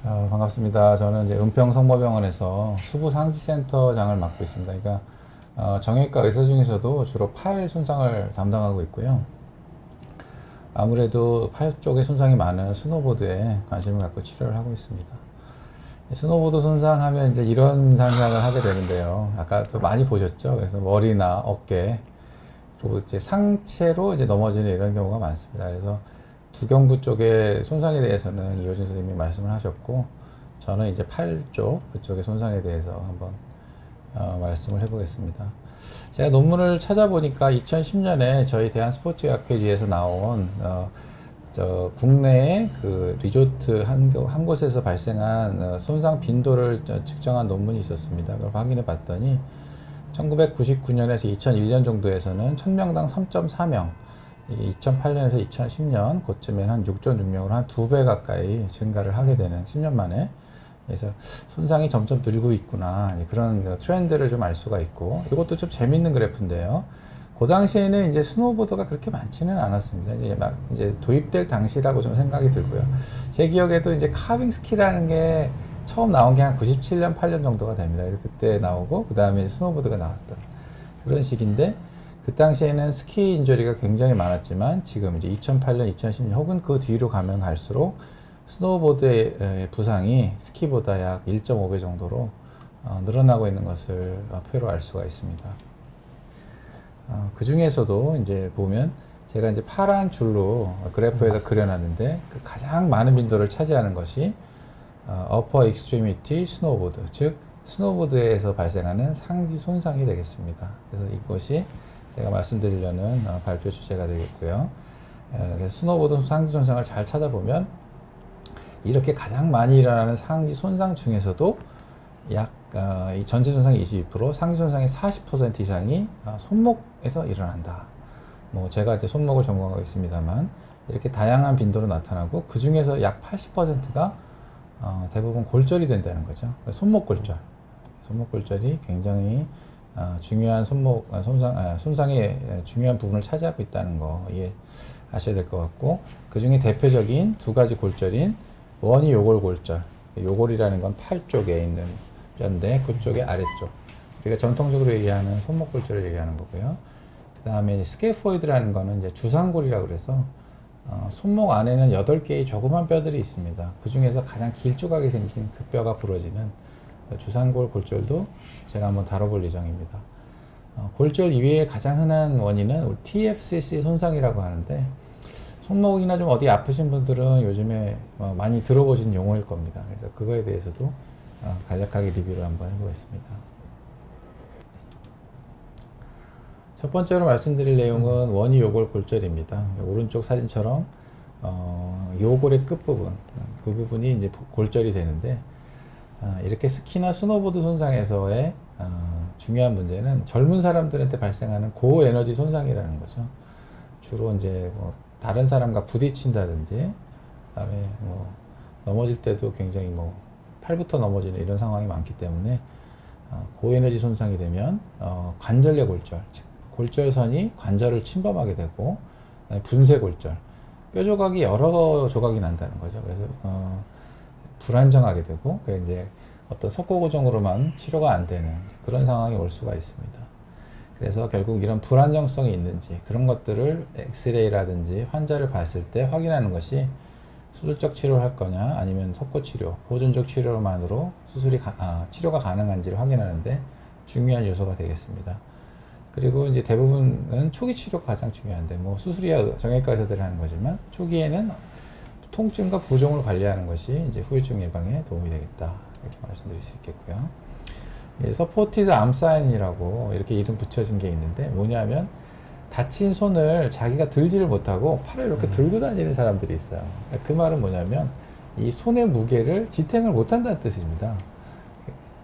반갑습니다. 저는 이제 은평성모병원에서 수부상지센터장을 맡고 있습니다. 그러니까 정형외과 의사 중에서도 주로 팔 손상을 담당하고 있고요. 아무래도 팔 쪽에 손상이 많은 스노보드에 관심을 갖고 치료를 하고 있습니다. 스노보드 손상하면 이제 이런 상상을 하게 되는데요. 아까 또 많이 보셨죠? 그래서 머리나 어깨, 그리고 이제 상체로 이제 넘어지는 이런 경우가 많습니다. 그래서 두경부 쪽의 손상에 대해서는 이호준 선생님이 말씀을 하셨고, 저는 이제 팔 쪽, 그쪽의 손상에 대해서 한번 말씀을 해보겠습니다. 제가 논문을 찾아보니까 2010년에 저희 대한스포츠학회지에서 나온 국내의 그 리조트 한 곳에서 발생한 손상 빈도를 측정한 논문이 있었습니다. 그걸 확인해 봤더니 1999년에서 2001년 정도에서는 1000명당 3.4명, 2008년에서 2010년 그쯤엔 한 6.6명으로 한 2배 가까이 증가를 하게 되는 10년 만에. 그래서 손상이 점점 늘고 있구나, 그런 트렌드를 좀 알 수가 있고, 이것도 좀 재밌는 그래프인데요. 그 당시에는 이제 스노우보드가 그렇게 많지는 않았습니다. 이제 도입될 당시라고 좀 생각이 들고요. 제 기억에도 이제 카빙 스키라는 게 처음 나온 게 한 97년, 8년 정도가 됩니다. 그래서 그때 나오고, 그 다음에 스노우보드가 나왔던 그런 시기인데, 그 당시에는 스키 인저리가 굉장히 많았지만, 지금 이제 2008년, 2010년 혹은 그 뒤로 가면 갈수록 스노우보드의 부상이 스키보다 약 1.5배 정도로 늘어나고 있는 것을 표로 알 수가 있습니다. 그 중에서도 이제 보면 제가 이제 파란 줄로 그래프에서 그려놨는데, 그 가장 많은 빈도를 차지하는 것이 upper extremity 스노우보드, 즉 스노우보드에서 발생하는 상지 손상이 되겠습니다. 그래서 이것이 제가 말씀드리려는 발표 주제가 되겠고요. 그래서 스노우보드 상지 손상을 잘 찾아보면 이렇게 가장 많이 일어나는 상지 손상 중에서도 약 이 전체 손상의 22%, 상지 손상의 40% 이상이 손목에서 일어난다. 뭐 제가 이제 손목을 전공하고 있습니다만, 이렇게 다양한 빈도로 나타나고, 그 중에서 약 80%가 대부분 골절이 된다는 거죠. 손목 골절이 굉장히 중요한 손상의 중요한 부분을 차지하고 있다는 거 이해하셔야 될 것 같고, 그 중에 대표적인 두 가지 골절인 원이 요골 골절, 요골이라는 건 팔 쪽에 있는 뼈인데 그쪽의 아래쪽, 우리가 전통적으로 얘기하는 손목 골절을 얘기하는 거고요. 그 다음에 스케포이드라는 거는 이제 주상골이라고 그래서 손목 안에는 8개의 조그만 뼈들이 있습니다. 그 중에서 가장 길쭉하게 생긴 그 뼈가 부러지는 주상골 골절도 제가 한번 다뤄볼 예정입니다. 골절 이외에 가장 흔한 원인은 TFCC 손상이라고 하는데, 손목이나 좀 어디 아프신 분들은 요즘에 많이 들어보신 용어일 겁니다. 그래서 그거에 대해서도 간략하게 리뷰를 한번 해보겠습니다. 첫 번째로 말씀드릴 내용은 원이 요골 골절입니다. 오른쪽 사진처럼 요골의 끝부분, 그 부분이 이제 골절이 되는데, 이렇게 스키나 스노보드 손상에서의 중요한 문제는 젊은 사람들한테 발생하는 고에너지 손상이라는 거죠. 주로 이제 다른 사람과 부딪힌다든지, 그다음에 넘어질 때도 굉장히 팔부터 넘어지는 이런 상황이 많기 때문에 고에너지 손상이 되면 관절내 골절, 즉 골절선이 관절을 침범하게 되고, 분쇄 골절, 뼈 조각이 여러 조각이 난다는 거죠. 그래서 불안정하게 되고, 그 이제 어떤 석고고정으로만 치료가 안 되는 그런 상황이 올 수가 있습니다. 그래서 결국 이런 불안정성이 있는지 그런 것들을 엑스레이라든지 환자를 봤을 때 확인하는 것이 수술적 치료를 할 거냐, 아니면 석고치료, 보존적 치료만으로 치료가 가능한지를 확인하는데 중요한 요소가 되겠습니다. 그리고 이제 대부분은 초기 치료가 가장 중요한데, 수술이야 정형외과 의사들이 하는 거지만, 초기에는 통증과 부종을 관리하는 것이 이제 후유증 예방에 도움이 되겠다, 이렇게 말씀드릴 수 있겠고요. 서포티드 암 사인이라고 이렇게 이름 붙여진 게 있는데, 뭐냐면 다친 손을 자기가 들지를 못하고 팔을 이렇게 들고 다니는 사람들이 있어요. 그 말은 뭐냐면 이 손의 무게를 지탱을 못한다는 뜻입니다.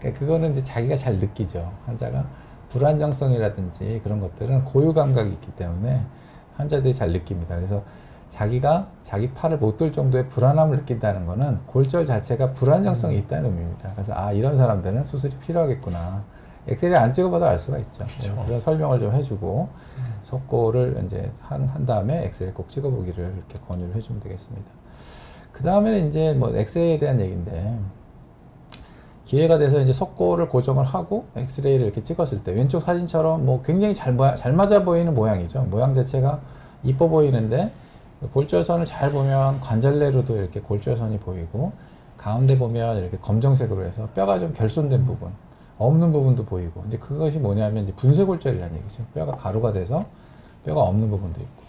그거는 이제 자기가 잘 느끼죠. 환자가 불안정성이라든지 그런 것들은 고유 감각이 있기 때문에 환자들이 잘 느낍니다. 그래서 자기가 자기 팔을 못 들 정도의 불안함을 느낀다는 거는 골절 자체가 불안정성이 있다는 의미입니다. 그래서 이런 사람들은 수술이 필요하겠구나. 엑스레이 안 찍어봐도 알 수가 있죠. 그렇죠. 그런 설명을 좀 해주고 석고를 이제 한 다음에 엑스레이 꼭 찍어보기를 이렇게 권유를 해주면 되겠습니다. 그 다음에는 이제 뭐 엑스레이에 대한 얘기인데, 기회가 돼서 이제 석고를 고정을 하고 엑스레이를 이렇게 찍었을 때 왼쪽 사진처럼 뭐 굉장히 잘 맞아 보이는 모양이죠. 모양 자체가 이뻐 보이는데 골절선을 잘 보면 관절내로도 이렇게 골절선이 보이고, 가운데 보면 이렇게 검정색으로 해서 뼈가 좀 결손된 부분, 없는 부분도 보이고, 이제 그것이 뭐냐면 이제 분쇄골절이라는 얘기죠. 뼈가 가루가 돼서 뼈가 없는 부분도 있고,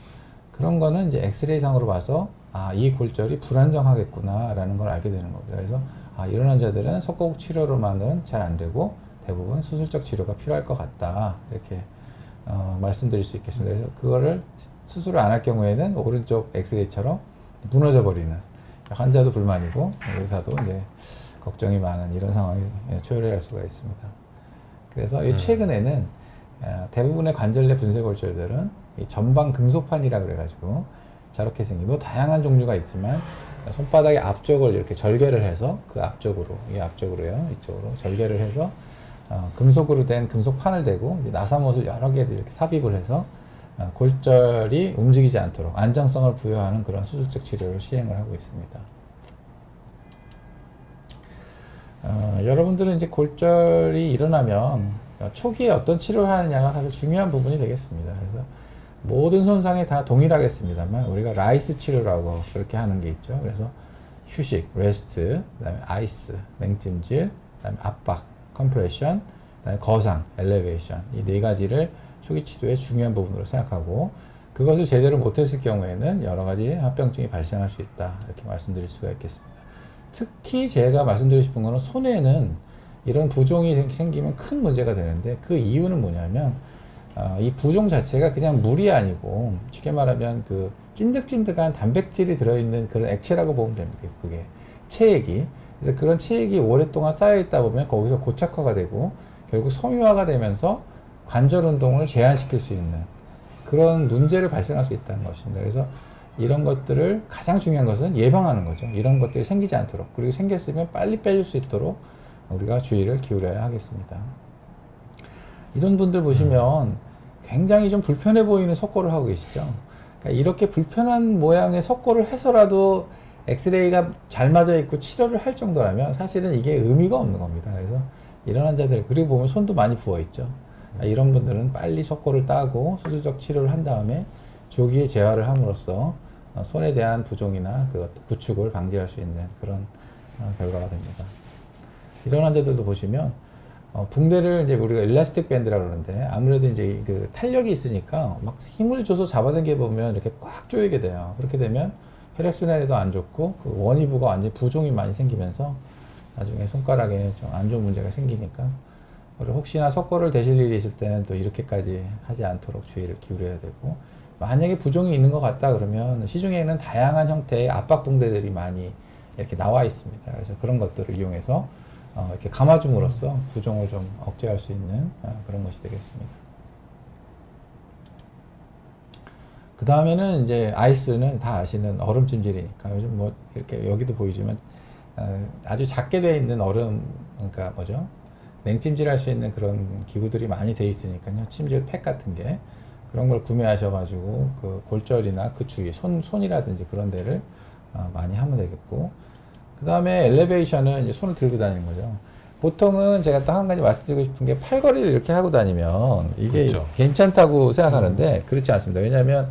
그런 거는 이제 엑스레이 상으로 봐서 아, 이 골절이 불안정하겠구나 라는 걸 알게 되는 겁니다. 그래서 아, 이런 환자들은 석고국 치료로만은 잘 안 되고 대부분 수술적 치료가 필요할 것 같다, 이렇게 말씀드릴 수 있겠습니다. 그래서 그거를 수술을 안 할 경우에는 오른쪽 엑스레이처럼 무너져 버리는, 환자도 불만이고 의사도 이제 걱정이 많은 이런 상황이 초래할 수가 있습니다. 그래서 최근에는 대부분의 관절내 분쇄골절들은 이 전방 금속판이라 그래가지고 저렇게 생긴, 뭐 다양한 종류가 있지만 손바닥의 앞쪽을 이렇게 절개를 해서 그 앞쪽으로, 이 앞쪽으로요, 이쪽으로 절개를 해서 금속으로 된 금속판을 대고 나사못을 여러 개를 이렇게 삽입을 해서 골절이 움직이지 않도록 안정성을 부여하는 그런 수술적 치료를 시행을 하고 있습니다. 여러분들은 이제 골절이 일어나면 초기에 어떤 치료를 하느냐가 사실 중요한 부분이 되겠습니다. 그래서 모든 손상에 다 동일하겠습니다만 우리가 라이스 치료라고 그렇게 하는 게 있죠. 그래서 휴식, 레스트, 그다음에 아이스, 냉찜질, 그다음에 압박, 컴프레션, 그다음에 거상, 엘리베이션, 이 네 가지를 초기 치료의 중요한 부분으로 생각하고, 그것을 제대로 못했을 경우에는 여러 가지 합병증이 발생할 수 있다, 이렇게 말씀드릴 수가 있겠습니다. 특히 제가 말씀드리고 싶은 거는 손에는 이런 부종이 생기면 큰 문제가 되는데, 그 이유는 뭐냐면 이 부종 자체가 그냥 물이 아니고 쉽게 말하면 그 찐득찐득한 단백질이 들어있는 그런 액체라고 보면 됩니다. 그게 체액이. 그래서 그런 체액이 오랫동안 쌓여있다 보면 거기서 고착화가 되고 결국 섬유화가 되면서 관절 운동을 제한시킬 수 있는 그런 문제를 발생할 수 있다는 것입니다. 그래서 이런 것들을 가장 중요한 것은 예방하는 거죠. 이런 것들이 생기지 않도록, 그리고 생겼으면 빨리 빼줄 수 있도록 우리가 주의를 기울여야 하겠습니다. 이런 분들 보시면 굉장히 좀 불편해 보이는 석고를 하고 계시죠. 그러니까 이렇게 불편한 모양의 석고를 해서라도 엑스레이가 잘 맞아 있고 치료를 할 정도라면 사실은 이게 의미가 없는 겁니다. 그래서 이런 환자들, 그리고 보면 손도 많이 부어 있죠. 이런 분들은 빨리 석고를 따고 수술적 치료를 한 다음에 조기에 재활을 함으로써 손에 대한 부종이나 그 구축을 방지할 수 있는 그런 결과가 됩니다. 이런 환자들도 보시면 붕대를 이제 우리가 일라스틱 밴드라고 그러는데, 아무래도 이제 그 탄력이 있으니까 막 힘을 줘서 잡아당겨 보면 이렇게 꽉 조이게 돼요. 그렇게 되면 혈액순환에도 안 좋고 그 원위부가 완전히 부종이 많이 생기면서 나중에 손가락에 좀 안 좋은 문제가 생기니까, 그리고 혹시나 석고를 대실 일이 있을 때는 또 이렇게까지 하지 않도록 주의를 기울여야 되고, 만약에 부종이 있는 것 같다 그러면 시중에는 다양한 형태의 압박 붕대들이 많이 이렇게 나와 있습니다. 그래서 그런 것들을 이용해서 이렇게 감아줌으로써 부종을 좀 억제할 수 있는 그런 것이 되겠습니다. 그 다음에는 이제 아이스는 다 아시는 얼음찜질이니까, 요즘 뭐 이렇게 여기도 보이지만 아주 작게 되어 있는 얼음, 그러니까 뭐죠? 냉찜질 할 수 있는 그런 기구들이 많이 되어 있으니까요. 찜질 팩 같은 게, 그런 걸 구매하셔가지고 그 골절이나 그 주위, 손이라든지 그런 데를 많이 하면 되겠고, 그 다음에 엘리베이션은 이제 손을 들고 다니는 거죠. 보통은 제가 또 한 가지 말씀드리고 싶은 게, 팔걸이를 이렇게 하고 다니면 이게 그렇죠. 괜찮다고 생각하는데 그렇지 않습니다. 왜냐하면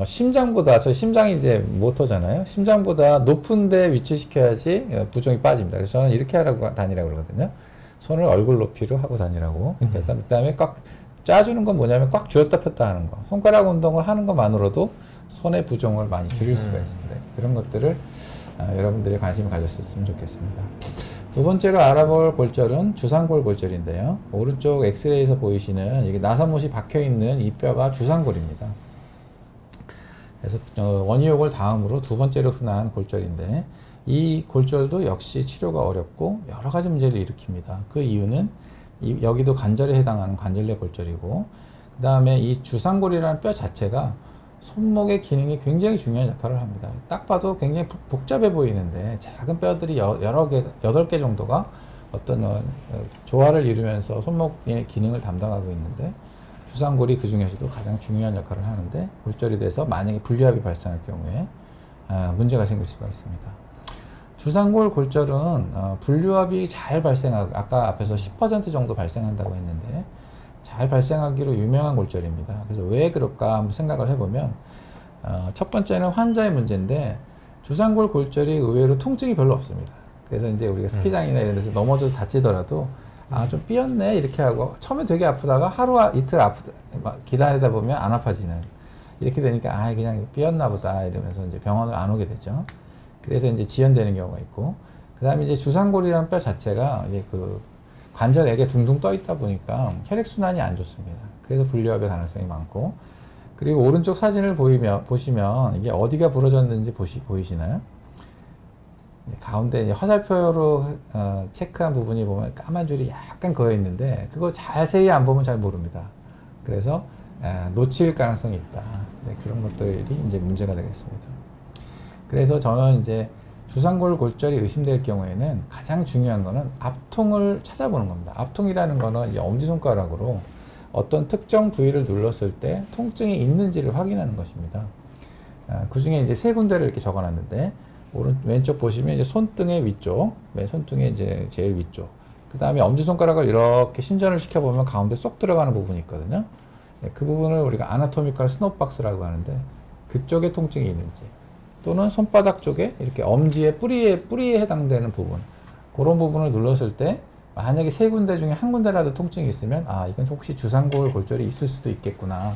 심장보다, 저 심장이 이제 모터잖아요. 심장보다 높은 데 위치시켜야지 부종이 빠집니다. 그래서 저는 이렇게 하라고 다니라고 그러거든요. 손을 얼굴 높이로 하고 다니라고. 그 다음에 꽉 짜주는 건 뭐냐면 꽉 쥐었다 폈다 하는 거. 손가락 운동을 하는 것만으로도 손의 부종을 많이 줄일 수가 있습니다. 그런 것들을 여러분들이 관심을 가졌으면 좋겠습니다. 두 번째로 알아볼 골절은 주상골 골절인데요. 오른쪽 엑스레이에서 보이시는 이게 나사못이 박혀 있는 이 뼈가 주상골입니다. 그래서 원이옥을 다음으로 두 번째로 흔한 골절인데, 이 골절도 역시 치료가 어렵고 여러 가지 문제를 일으킵니다. 그 이유는 여기도 관절에 해당하는 관절내 골절이고, 그 다음에 이 주상골이라는 뼈 자체가 손목의 기능이 굉장히 중요한 역할을 합니다. 딱 봐도 굉장히 복잡해 보이는데 작은 뼈들이 여러 개, 8개 정도가 어떤 조화를 이루면서 손목의 기능을 담당하고 있는데, 주상골이 그 중에서도 가장 중요한 역할을 하는데, 골절이 돼서 만약에 분리압이 발생할 경우에 문제가 생길 수가 있습니다. 주상골 골절은 분류압이 잘 발생하고 아까 앞에서 10% 정도 발생한다고 했는데 잘 발생하기로 유명한 골절입니다. 그래서 왜 그럴까 한번 생각을 해보면 첫 번째는 환자의 문제인데 주상골 골절이 의외로 통증이 별로 없습니다. 그래서 이제 우리가 스키장이나 이런 데서 넘어져서 다치더라도 좀 삐었네 이렇게 하고 처음에 되게 아프다가 하루 이틀 기다리다 보면 안 아파지는 이렇게 되니까 그냥 삐었나 보다 이러면서 이제 병원을 안 오게 되죠. 그래서 이제 지연되는 경우가 있고 그 다음에 이제 주상골이라는 뼈 자체가 이제 그 관절액에 둥둥 떠 있다 보니까 혈액순환이 안 좋습니다. 그래서 분류압의 가능성이 많고 그리고 오른쪽 사진을 보시면 이게 어디가 부러졌는지 보이시나요? 가운데 이제 화살표로 체크한 부분이 보면 까만 줄이 약간 그어 있는데 그거 자세히 안 보면 잘 모릅니다. 그래서 놓칠 가능성이 있다. 그런 것들이 이제 문제가 되겠습니다. 그래서 저는 이제 주상골 골절이 의심될 경우에는 가장 중요한 거는 압통을 찾아보는 겁니다. 압통이라는 거는 이제 엄지손가락으로 어떤 특정 부위를 눌렀을 때 통증이 있는지를 확인하는 것입니다. 그 중에 이제 세 군데를 이렇게 적어놨는데 왼쪽 보시면 이제 손등의 위쪽, 손등의 이제 제일 위쪽. 그 다음에 엄지손가락을 이렇게 신전을 시켜보면 가운데 쏙 들어가는 부분이 있거든요. 그 부분을 우리가 아나토미컬 스노박스라고 하는데 그쪽에 통증이 있는지 또는 손바닥 쪽에 이렇게 엄지의 뿌리에 해당되는 부분 그런 부분을 눌렀을 때 만약에 세 군데 중에 한 군데라도 통증이 있으면 이건 혹시 주상골 골절이 있을 수도 있겠구나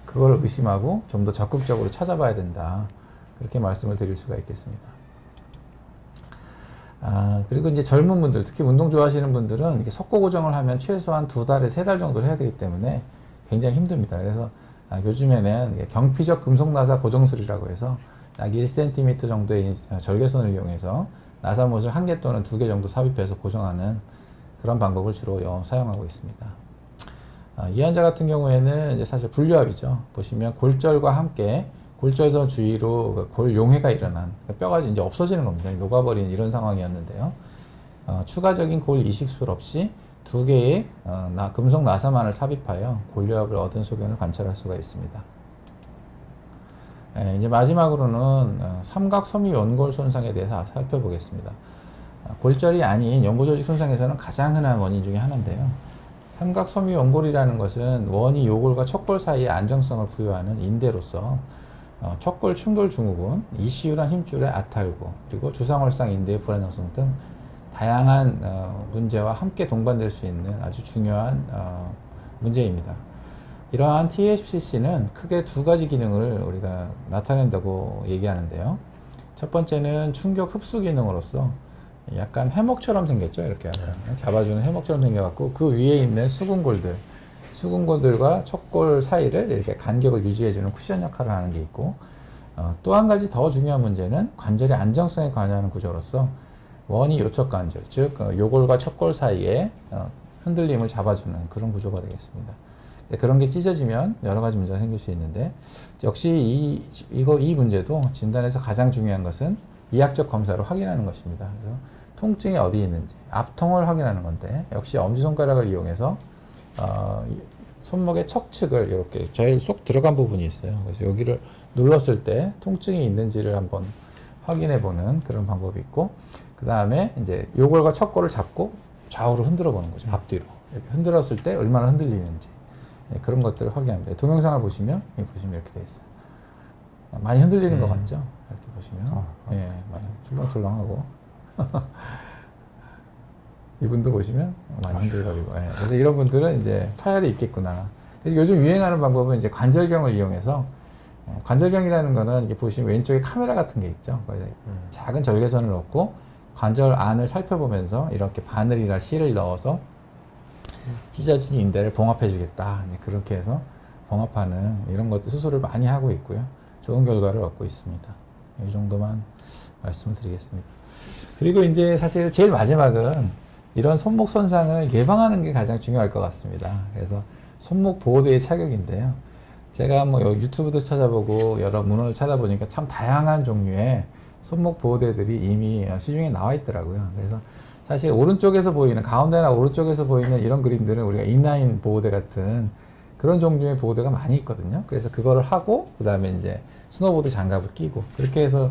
그걸 의심하고 좀 더 적극적으로 찾아봐야 된다 그렇게 말씀을 드릴 수가 있겠습니다. 그리고 이제 젊은 분들 특히 운동 좋아하시는 분들은 이렇게 석고 고정을 하면 최소한 2달에서 3달 정도를 해야 되기 때문에 굉장히 힘듭니다. 그래서 요즘에는 경피적 금속나사 고정술이라고 해서 약 1cm 정도의 절개선을 이용해서 나사못을 1개 또는 2개 정도 삽입해서 고정하는 그런 방법을 주로 사용하고 있습니다. 이 환자 같은 경우에는 이제 사실 분류압이죠. 보시면 골절과 함께 골절선 주위로 골용해가 일어난 뼈가 이제 없어지는 겁니다. 녹아버린 이런 상황이었는데요. 추가적인 골 이식술 없이 2개의 금속 나사만을 삽입하여 골류압을 얻은 소견을 관찰할 수가 있습니다. 이제 마지막으로는 삼각섬유 연골 손상에 대해서 살펴보겠습니다. 골절이 아닌 연골조직 손상에서는 가장 흔한 원인 중에 하나인데요. 삼각섬유 연골이라는 것은 원이 요골과 척골 사이에 안정성을 부여하는 인대로서 척골 충돌 증후군, 이시유란 힘줄의 아탈구, 그리고 주상월상 인대의 불안정성 등 다양한 문제와 함께 동반될 수 있는 아주 중요한 문제입니다. 이러한 TFCC는 크게 2가지 기능을 우리가 나타낸다고 얘기하는데요. 첫 번째는 충격 흡수 기능으로서 약간 해먹처럼 생겼죠. 이렇게 약간 잡아주는 해먹처럼 생겨갖고 그 위에 있는 수근골들과 척골 사이를 이렇게 간격을 유지해주는 쿠션 역할을 하는 게 있고 또 한 가지 더 중요한 문제는 관절의 안정성에 관여하는 구조로서 원이 요척관절, 즉 요골과 척골 사이에 흔들림을 잡아주는 그런 구조가 되겠습니다. 그런 게 찢어지면 여러 가지 문제가 생길 수 있는데 역시 이 문제도 진단에서 가장 중요한 것은 이학적 검사로 확인하는 것입니다. 그래서 통증이 어디 있는지 압통을 확인하는 건데 역시 엄지손가락을 이용해서 손목의 척측을 이렇게 제일 쏙 들어간 부분이 있어요. 그래서 여기를 눌렀을 때 통증이 있는지를 한번 확인해 보는 그런 방법이 있고 그 다음에 이제 요골과 척골을 잡고 좌우로 흔들어 보는 거죠. 앞뒤로 이렇게 흔들었을 때 얼마나 흔들리는지 그런 것들을 확인합니다. 동영상을 보시면 이렇게 돼 있어요. 많이 흔들리는 것 같죠? 이렇게 보시면 많이 출렁출렁하고 이분도 보시면 많이 흔들거리고 그래서 이런 분들은 이제 파열이 있겠구나. 그래서 요즘 유행하는 방법은 이제 관절경을 이용해서 관절경이라는 거는 이렇게 보시면 왼쪽에 카메라 같은 게 있죠. 그래서 작은 절개선을 넣고 관절 안을 살펴보면서 이렇게 바늘이나 실을 넣어서 찢어진 인대를 봉합해 주겠다. 그렇게 해서 봉합하는 이런 것들 수술을 많이 하고 있고요. 좋은 결과를 얻고 있습니다. 이 정도만 말씀을 드리겠습니다. 그리고 이제 사실 제일 마지막은 이런 손목 손상을 예방하는 게 가장 중요할 것 같습니다. 그래서 손목 보호대의 착용인데요. 제가 뭐 유튜브도 찾아보고 여러 문헌을 찾아보니까 참 다양한 종류의 손목 보호대들이 이미 시중에 나와 있더라고요. 그래서 사실 오른쪽에서 보이는 가운데나 오른쪽에서 보이는 이런 그림들은 우리가 인라인 보호대 같은 그런 종류의 보드가 많이 있거든요. 그래서 그거를 하고 그다음에 이제 스노보드 장갑을 끼고 그렇게 해서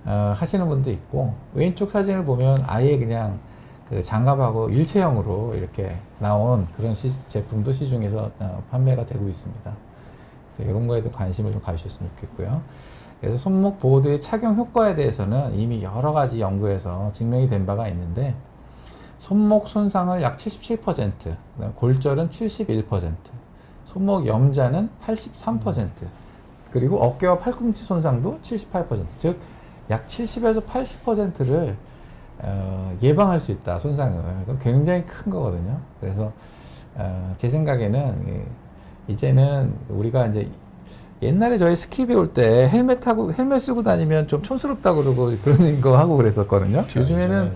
하시는 분도 있고, 왼쪽 사진을 보면 아예 그냥 그 장갑하고 일체형으로 이렇게 나온 그런 제품도 시중에서 판매가 되고 있습니다. 그래서 이런 거에도 관심을 좀 가지셨으면 좋겠고요. 그래서 손목 보호대의 착용 효과에 대해서는 이미 여러 가지 연구에서 증명이 된 바가 있는데, 손목 손상을 약 77%, 골절은 71%, 손목 염자는 83%, 그리고 어깨와 팔꿈치 손상도 78%, 즉 약 70에서 80%를 예방할 수 있다, 손상을. 굉장히 큰 거거든요. 그래서 제 생각에는 이제는 우리가 이제 옛날에 저희 스키 배울 때 헬멧 쓰고 다니면 좀 촌스럽다고 그러고 그런 거 하고 그랬었거든요. 그렇죠. 요즘에는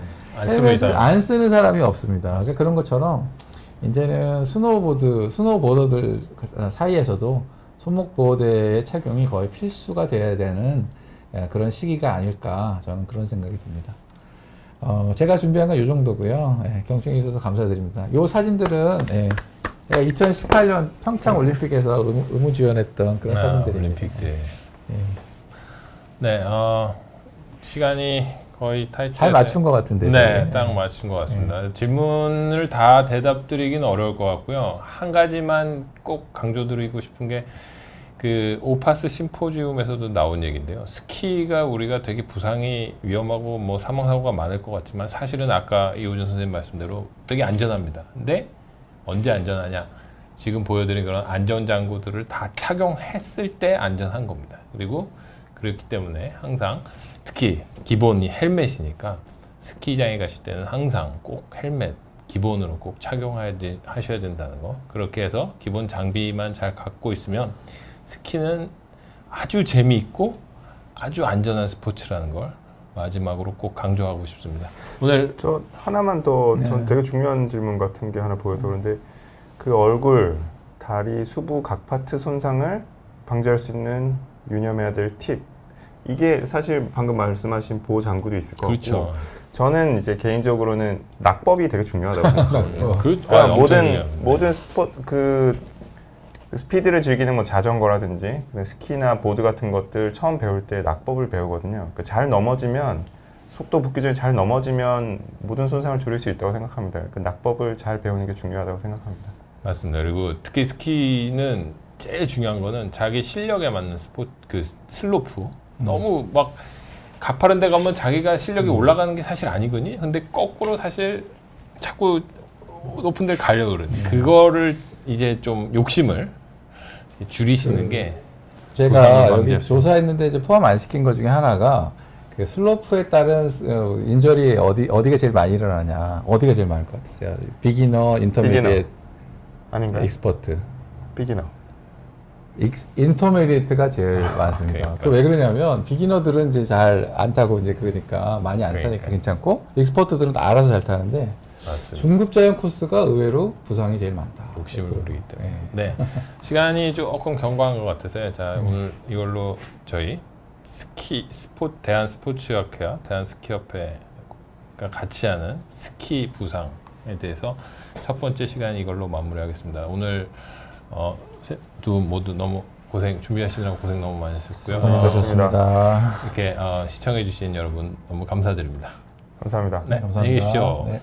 헬멧을 안 쓰는 사람이 없습니다. 그러니까 그런 것처럼 이제는 스노우보더들 사이에서도 손목 보호대의 착용이 거의 필수가 돼야 되는 그런 시기가 아닐까, 저는 그런 생각이 듭니다. 제가 준비한 건 이 정도고요. 경청해 주셔서 감사드립니다. 이 사진들은 제가 2018년 평창 올림픽에서 의무 지원했던 그런 사진들입니다. 올림픽 때. 네, 시간이 거의 타이틀. 잘 맞춘 것 같은데. 네, 딱 맞춘 것 같습니다. 질문을 다 대답드리기는 어려울 것 같고요. 한 가지만 꼭 강조드리고 싶은 게, 그 오파스 심포지움에서도 나온 얘기인데요. 스키가 우리가 되게 부상이 위험하고 뭐 사망 사고가 많을 것 같지만 사실은 아까 이호준 선생님 말씀대로 되게 안전합니다. 근데 언제 안전하냐? 지금 보여드린 그런 안전장구들을 다 착용했을 때 안전한 겁니다. 그리고 그렇기 때문에 항상, 특히 기본이 헬멧이니까 스키장에 가실 때는 항상 꼭 헬멧 기본으로 꼭 착용하셔야 된다는 거. 그렇게 해서 기본 장비만 잘 갖고 있으면 스키는 아주 재미있고 아주 안전한 스포츠라는 걸 마지막으로 꼭 강조하고 싶습니다. 오늘 저 하나만 더, 전 되게 중요한 질문 같은 게 하나 보여서 그런데, 그 얼굴, 다리, 수부 각 파트 손상을 방지할 수 있는 유념해야 될 팁, 이게 사실 방금 말씀하신 보호 장구도 있을 것 그렇죠. 같고, 저는 이제 개인적으로는 낙법이 되게 중요하다고 생각하거든요. 그러니까 모든 스피드를 즐기는 뭐 자전거라든지 스키나 보드 같은 것들 처음 배울 때 낙법을 배우거든요. 그러니까 잘 넘어지면, 속도 붙기 전에 잘 넘어지면 모든 손상을 줄일 수 있다고 생각합니다. 그 낙법을 잘 배우는 게 중요하다고 생각합니다. 맞습니다. 그리고 특히 스키는 제일 중요한 거는 자기 실력에 맞는 슬로프. 너무 막 가파른 데 가면 자기가 실력이 올라가는 게 사실 아니거든요. 근데 거꾸로 사실 자꾸 높은 데를 가려고 그러거든요. 그거를 이제 좀 욕심을 줄이시는 게, 제가 여기 조사했는데 이제 포함 안 시킨 것 중에 하나가, 그 슬로프에 따른 인저리 어디가 제일 많이 일어나냐, 어디가 제일 많을 것 같으세요? 비기너, 인터미디에이트, 아닌가요? 익스퍼트. 비기너. 인터미디에이트가 제일 많습니다. 그 왜 그러냐면, 비기너들은 이제 잘 안 타고 이제 그러니까 많이 안 타니까 괜찮고, 익스퍼트들은 알아서 잘 타는데, 맞습니다. 중급자형 코스가 의외로 부상이 제일 많다. 욕심을 부리기 때문에. 네. 시간이 조금 경과한 것 같아서요. 자, 오늘 이걸로 저희 대한스포츠학회와 대한스키협회가 같이 하는 스키 부상에 대해서 첫 번째 시간 이걸로 마무리하겠습니다. 오늘 두 모두 너무 준비하시느라고 고생 너무 많으셨고요. 수고하셨습니다. 이렇게 시청해주신 여러분 너무 감사드립니다. 감사합니다. 네, 감사합니다. 안녕히 계십시오. 네.